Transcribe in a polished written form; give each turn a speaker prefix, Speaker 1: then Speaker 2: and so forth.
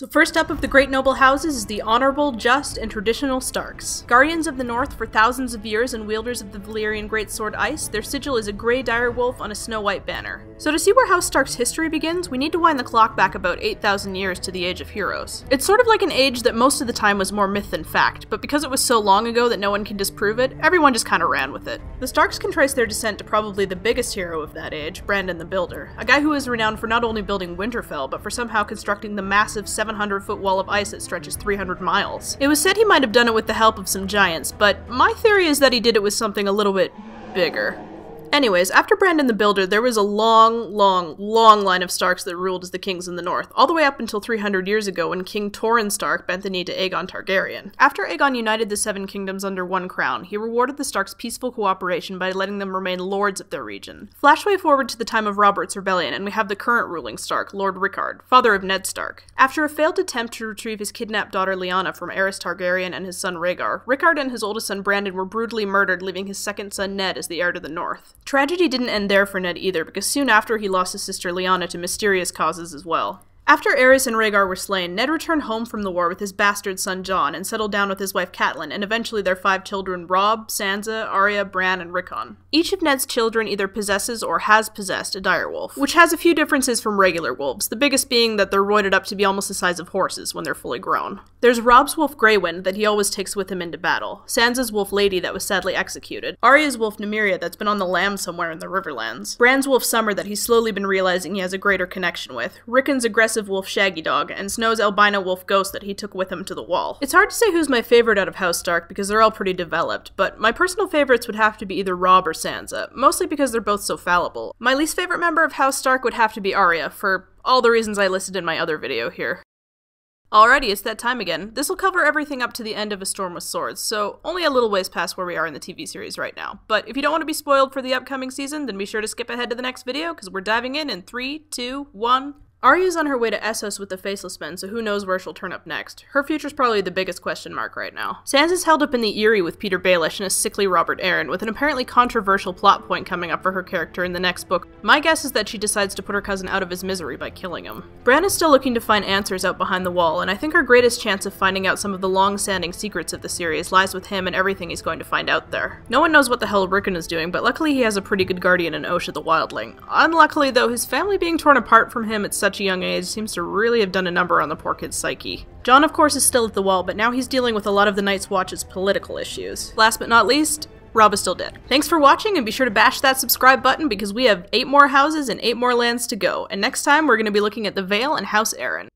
Speaker 1: So first up of the great noble houses is the honorable, just, and traditional Starks. Guardians of the North for thousands of years and wielders of the Valyrian greatsword Ice, their sigil is a grey direwolf on a snow-white banner. So to see where House Stark's history begins, we need to wind the clock back about 8,000 years to the Age of Heroes. It's sort of like an age that most of the time was more myth than fact, but because it was so long ago that no one can disprove it, everyone just kinda ran with it. The Starks can trace their descent to probably the biggest hero of that age, Brandon the Builder, a guy who is renowned for not only building Winterfell, but for somehow constructing the massive 700-foot wall of ice that stretches 300 miles. It was said he might have done it with the help of some giants, but my theory is that he did it with something a little bit bigger. Anyways, after Brandon the Builder, there was a long line of Starks that ruled as the kings in the north, all the way up until 300 years ago when King Torrhen Stark bent the knee to Aegon Targaryen. After Aegon united the Seven Kingdoms under one crown, he rewarded the Starks' peaceful cooperation by letting them remain lords of their region. Flash way forward to the time of Robert's Rebellion, and we have the current ruling Stark, Lord Rickard, father of Ned Stark. After a failed attempt to retrieve his kidnapped daughter Lyanna from Aerys Targaryen and his son Rhaegar, Rickard and his oldest son Brandon were brutally murdered, leaving his second son Ned as the heir to the north. Tragedy didn't end there for Ned either, because soon after he lost his sister Lyanna to mysterious causes as well. After Aerys and Rhaegar were slain, Ned returned home from the war with his bastard son Jon and settled down with his wife Catelyn and eventually their 5 children Robb, Sansa, Arya, Bran, and Rickon. Each of Ned's children either possesses or has possessed a direwolf, which has a few differences from regular wolves, the biggest being that they're roided up to be almost the size of horses when they're fully grown. There's Robb's wolf Greywind that he always takes with him into battle, Sansa's wolf Lady that was sadly executed, Arya's wolf Nymeria that's been on the lam somewhere in the Riverlands, Bran's wolf Summer that he's slowly been realizing he has a greater connection with, Rickon's aggressive wolf Shaggy Dog, and Snow's albino wolf Ghost that he took with him to the wall. It's hard to say who's my favorite out of House Stark because they're all pretty developed, but my personal favorites would have to be either Robb or Sansa, mostly because they're both so fallible. My least favorite member of House Stark would have to be Arya, for all the reasons I listed in my other video here. Alrighty, it's that time again. This will cover everything up to the end of A Storm with Swords, so only a little ways past where we are in the TV series right now. But if you don't want to be spoiled for the upcoming season, then be sure to skip ahead to the next video, because we're diving in 3, 2, 1... Arya's on her way to Essos with the Faceless Men, so who knows where she'll turn up next. Her future's probably the biggest question mark right now. Sansa's held up in the Eyrie with Peter Baelish and a sickly Robert Arryn, with an apparently controversial plot point coming up for her character in the next book. My guess is that she decides to put her cousin out of his misery by killing him. Bran is still looking to find answers out behind the wall, and I think our greatest chance of finding out some of the long-standing secrets of the series lies with him and everything he's going to find out there. No one knows what the hell Rickon is doing, but luckily he has a pretty good guardian in Osha the Wildling. Unluckily though, his family being torn apart from him at such a young age seems to really have done a number on the poor kid's psyche. Jon of course is still at the wall, but now he's dealing with a lot of the Night's Watch's political issues. Last but not least, Robb is still dead. Thanks for watching, and be sure to bash that subscribe button because we have 8 more houses and 8 more lands to go, and next time we're going to be looking at the Vale and House Arryn.